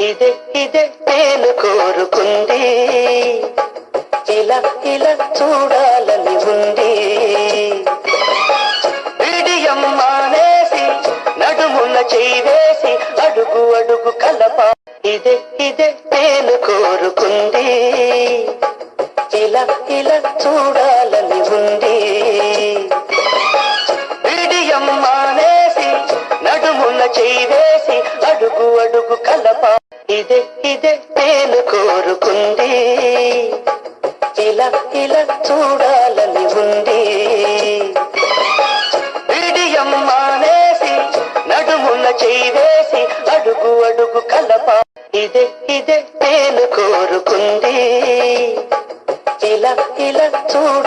ఇదే ఇదే నేను కోరుకుంది, ఇలా ఇలా చూడాలని ఉంది. విడియం మానేసి నడుమున చేయి వేసి అడుగు అడుగు కలప. ఇదే ఇదే నేను కోరుకుంది, ఇలా ఇలా చూడాలని ఉంది. విడియం మానేసి నడుమున చేయి వేసి అడుగు అడుగు కలప. ఇదే ఇదే నేను కోరుకుంది, ఇలా ఇలా చూడాలని ఉంది. విడియం మానేసి నడుమున చేయి వేసి అడుగు అడుగు కలప. ఇదే ఇదే నేను కోరుకుంది, ఇలా ఇలా చూడ